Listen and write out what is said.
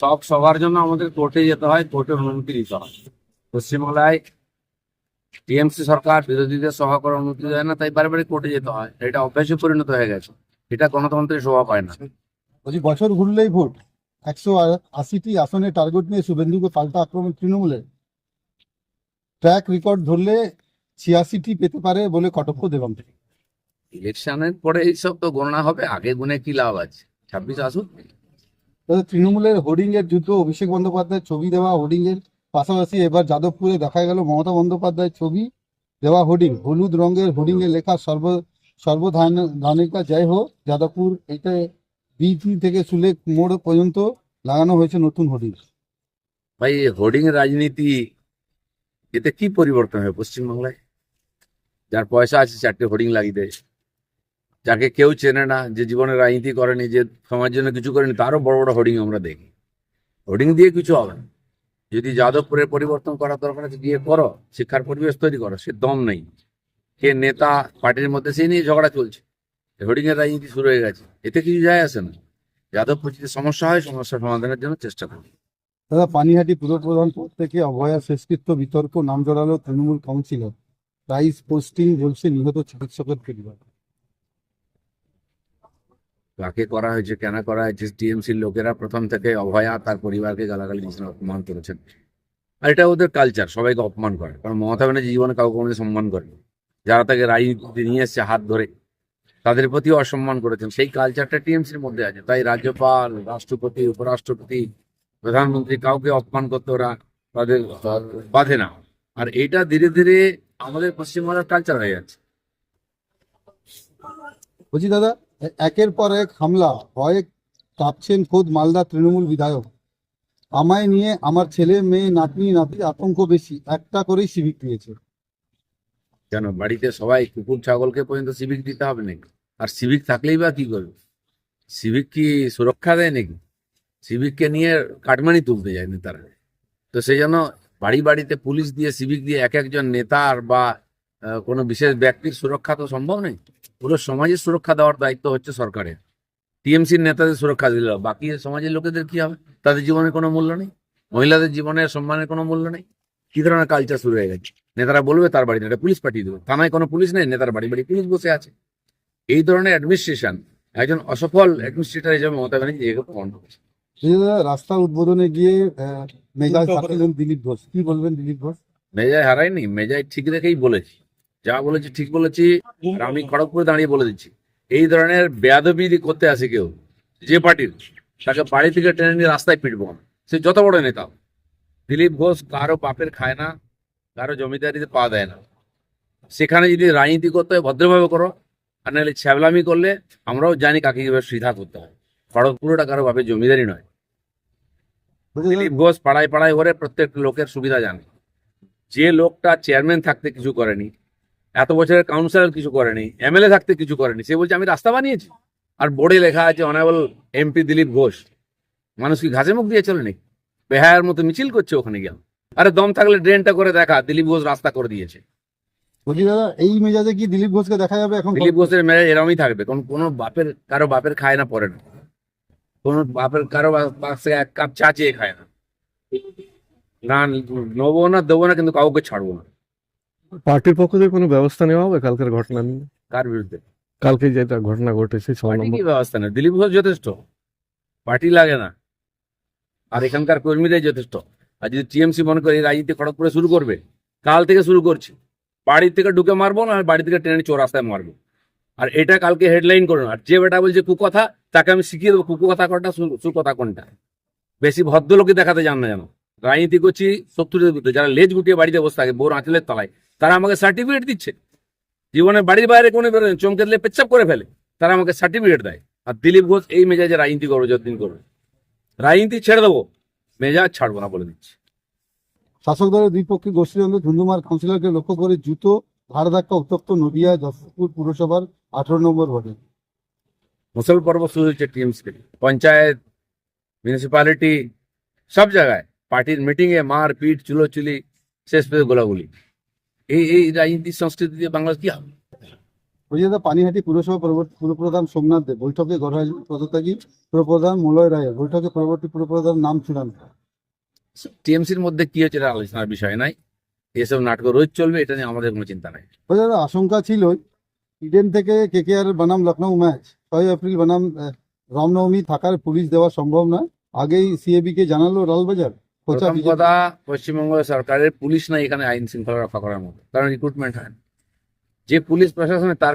সব সবার জন্য আমাদের কোর্টে যেতে হয়, কোর্টের অনুমতি নিতে হয়। পশ্চিমবাংলায় টিএমসি সরকার বিরোধীদের সভা করার অনুমতি দেয় না, তাই বারে বারে কোর্টে যেতে হয়। এটা অভ্যাসে পরিণত হয়ে গেছে। এটা গণতন্ত্রের শোভা পায় না। বলছি, বছর ঘুরলেই ভোট। 180টি আসনে টার্গেট নিয়ে শুভেন্দুকে পাল্টা আক্রমণ তৃণমূলের। ট্র্যাক রেকর্ড ধরলে 86টি পেতে পারে বলে কটক্ষ দেবাম। ইলেকশনের পরে এইসব তো গণনা হবে, আগে গুনে কি লাভ আছে? 26 আসুক। তবে তৃণমূলের হোর্ডিং এর যুদ্ধ, অভিষেক বন্দ্যোপাধ্যায়ের ছবি দেওয়া হোর্ডিং এর পাশাপাশি এবার যাদবপুরে দেখা গেল মমতা বন্দ্যোপাধ্যায়ের ছবি দেওয়া হোর্ডিং, হলুদ রঙের হোর্ডিং এ লেখা সর্বধানিকা জয় হোক যাদবপুর। এটা বিটি থেকে সুলেক মোড় পর্যন্ত লাগানো হয়েছে নতুন হোর্ডিং। ভাই, হোর্ডিং রাজনীতি, এতে কি পরিবর্তন হবে পশ্চিমবাংলায়? যার পয়সা আছে 4টে হোর্ডিং লাগিয়ে দেয়, যাকে কেউ চেনে না, যে জীবনে রাজনীতি করেনি, যে সমাজের জন্য কিছু করেনি, তারও বড় বড় হোর্ডিং আমরা দেখি। হোর্ডিং দিয়ে কিছু হবে না। যদি যাদবপুরের পরিবর্তন করার দরকার আছে গিয়ে করো, শিক্ষার পরিবেশ তৈরি করো। সে দম নেই, কে নেতা পার্টির মধ্যে সেই নিয়ে ঝগড়া চলছে। হোর্ডিং এর রাজনীতি শুরু হয়ে গেছে, এতে কিছু যায় আসে না। যাদবপুর যদি সমস্যা হয়, সমস্যা সমাধানের জন্য চেষ্টা করি। দাদা, পানিহাটি পুরপ্রধান পদ থেকে অভয়া শেষকৃত্য বিতর্ক, নাম জড়ালো তৃণমূল কাউন্সিলর। প্রাইস পোস্টিং বলছে নিহত চিকিৎসকের পরিবার। কাকে করা হয়েছে, কেন করা হয়েছে? টিএমসির লোকেরা প্রথম থেকে অভয়া তার পরিবারকে গালাগালি দিয়েছেন, অপমান করেছেন। আর এটা ওদের কালচার, সবাইকে অপমান করে। কারণ মমতা ব্যানার্জি জীবনে কাউকে কোনো সম্মান করেন, যারা তাকে রাজনীতিতে নিয়ে এসছে হাত ধরে, তাদের প্রতিও অসম্মান করেছেন। সেই কালচারটা টিএমসির মধ্যে আছে। তাই রাজ্যপাল, রাষ্ট্রপতি, উপরাষ্ট্রপতি, প্রধানমন্ত্রী, কাউকে অপমান করতে ওরা তাদের বাধে না। আর এইটা ধীরে ধীরে আমাদের পশ্চিমবাংলার কালচার হয়ে যাচ্ছে। বলছি দাদা, একের পর এক হামলা, ভয়ে কাঁপছেন খোদ মালদা তৃণমূল বিধায়ক। আমায় নিয়ে আমার ছেলে মেয়ে নাতনি নাতির আতঙ্ক বেশি, একটা করেই সিভিক পেয়েছে। কেন বাড়িতে সবাই কুকুর ছাগলকে পর্যন্ত সিভিক দিতে হবে নাকি? আর সিভিক থাকলেই বা কি করবে? সিভিক কি সুরক্ষা দেয় নাকি? সিভিককে নিয়ে কাটমানি তুলতে যায় নেতারা। তো সেই জন্য বাড়ি বাড়িতে পুলিশ দিয়ে, সিভিক দিয়ে এক একজন নেতার বা কোনো বিশেষ ব্যক্তির সুরক্ষা তো সম্ভব নেই। পুরো সমাজের সুরক্ষা দেওয়ার দায়িত্ব হচ্ছে সরকারের। টিএমসির নেতাদের সুরক্ষা দিল, বাকি সমাজের লোকেদের কি হবে? তাদের জীবনের কোনো মূল্য নেই, মহিলাদের জীবনের সম্মানের কোনো মূল্য নেই। কি ধরনের কালচার শুরু হয়ে গেছে? নেতারা বলবে তার বাড়িতে একটা পুলিশ পাঠিয়ে দেবে, থানায় কোনো পুলিশ নেই, নেতার বাড়ি বাড়ি পুলিশ বসে আছে। এই ধরনের অ্যাডমিনিস্ট্রেশন একজন অসফল অ্যাডমিনিস্ট্রেটর হিসেবে মমতা ব্যানার্জি একে প্রমাণ করেছে। এই যে দাদা, রাস্তা উদ্বোধনে গিয়ে মেজাজ হারালেন দিলীপ ঘোষ, কি বলবেন দিলীপ ঘোষ? মেজাজ হারায়নি, মেজাজ ঠিক রেখেই বলেছি। যা বলেছি ঠিক বলেছি। আর আমি খড়গপুরে দাঁড়িয়ে বলে দিচ্ছি, এই ধরনের বেয়াদবি করতে আসে কেউ, যে পার্টির, তাকে বাড়ি থেকে টেনে নিয়ে রাস্তায় পিটবো না, সে যত বড় নেতা। দিলীপ ঘোষ কারো বাপের খায় না, কারো জমিদারিতে পা দেয় না। সেখানে যদি রাজনীতি করতে হয় ভদ্রভাবে করো, আর নাহলে ছ্যাবলামি করলে আমরাও জানি কাকে কিভাবে সিধা করতে হয়। খড়গপুরটা কারো বাপের জমিদারি নয়। বলছি দাদা, দিলীপ ঘোষ পাড়ায় পাড়ায় ঘরে প্রত্যেক লোকের সুবিধা জানে। যে লোকটা চেয়ারম্যান থাকতে কিছু করেনি, এত বছরের কাউন্সিলর কিছু করেনি, এমএলএ থাকতে কিছু করেনি, সে বলছে আমি রাস্তা বানিয়েছি। আর বোর্ডে লেখা আছে অনারেবল এমপি দিলীপ ঘোষ। মানুষ কি ঘাসে মুখ দিয়ে চলে নাকি? বেহায়ার মতো মিছিল করছে ওখানে গিয়ে। আরে দম থাকলে ড্রেনটা করে দেখা, দিলীপ ঘোষ রাস্তা করে দিয়েছে। বলছি দাদা, এই মেজাজে কি দিলীপ ঘোষকে দেখা যাবে এখন? দিলীপ ঘোষের মেজাজ এরমই থাকবে, কোনো বাপের কারো বাপের খায় না, পরে না। কোনো বাপের কারো পাশে এক কাপ চা চেয়ে খায় না। না নেবো না, দেবো না, কিন্তু কাউকে ছাড়বো না। পার্টির পক্ষ থেকে কোনো ব্যবস্থা নেওয়া হবে কালকের ঘটনা নিয়ে? কার বিরুদ্ধে? কালকে যেটা ঘটনা ঘটেছে 6 পার্টি নম্বর। কি ব্যবস্থা নেই? দিলীপ ঘোষ যথেষ্ট, পার্টি লাগে না। আর এখানকার কর্মীরাই যথেষ্ট। আর যদি টিএমসি মনে করে এই রাজনীতি খড়গপুরে শুরু করবে, কাল থেকে শুরু করছে। বাড়ি থেকে ঢুকে মারবো না, বাড়ি থেকে ট্রেনে চৌরাস্তায় মারবো। আর এটা কালকে হেডলাইন করুন। আর যে বেটা বলছে কুকথা, তাকে আমি শিখিয়ে দেবো কুকথা কোনটা, সুকথা কোনটা। বেশি ভদ্রলোকে দেখাতে যান না যেন। রাজনীতি করছি শত্রুদের বিরুদ্ধে। যারা লেজ গুটিয়ে বাড়িতে বসে থাকে বোর আঁচলের তলায়, তারা আমাকে সার্টিফিকেট দিচ্ছে। জীবনে বাড়ির বাইরে কোনো বেরোয় চমকে দিলে পেচ্ছাপ করে ফেলে, তারা আমাকে সার্টিফিকেট দেয়। আর দিলীপ ঘোষ এই মেজাজে রাজনীতি করবে যতদিন করবে। রাজনীতি ছেড়ে দেবো, মেজাজ ছাড়বো না বলে দিচ্ছি। শাসক দলের দুই পক্ষে গোষ্ঠীদ্বন্দ্ব, ধুন্ধুমার কাউন্সিলরকে লক্ষ্য করে জুতো ধার ধাক্কা উত্তপ্ত নদিয়া যশোরপুর পুরসভার 18 নম্বর ভোটে। মুসল পর্ব শুরু হচ্ছে টিএমসি, পঞ্চায়েত, মিউনিসিপ্যালিটি, সব জায়গায় পার্টির মিটিং এ মার পিট, চুলোচুলি, শেষ পেয়ে গোলাগুলি। এই রাজনীতির সংস্কৃতি দিয়ে বাংলাদেশ কি হবে? প্রজাদা পানিহাটি পুরসভা পরবর্তী পুরপ্রধান সোমনাথ দেব বৈঠকে গড়াই পদত্যাগী পুরপ্রধান মলয় রায়ের বৈঠকে পরবর্তী পুরপ্রধান নাম চূড়ান্ত। টিএমসির মধ্যে কি হচ্ছে এটা আলোচনার বিষয় নাই, এসব নাটক রোজ চলবে, এটা নিয়ে আমাদের কোনো চিন্তা নাই। প্রজাদা আশঙ্কা ছিল ইডেন থেকে কেকেআর বনাম লখনৌ ম্যাচ 6 এপ্রিল বনাম রামনবমী থাকার পুলিশ দেওয়া সম্ভব নয়, আগেই সিএবি কে জানালো লালবাজার। কোচা প্রথম কথা, পশ্চিমবঙ্গ সরকারের পুলিশ নাই এখানে আইন শৃঙ্খলা রক্ষা করার মতো, কারণ রিক্রুটমেন্ট হয় না। যে পুলিশ প্রশাসনে তার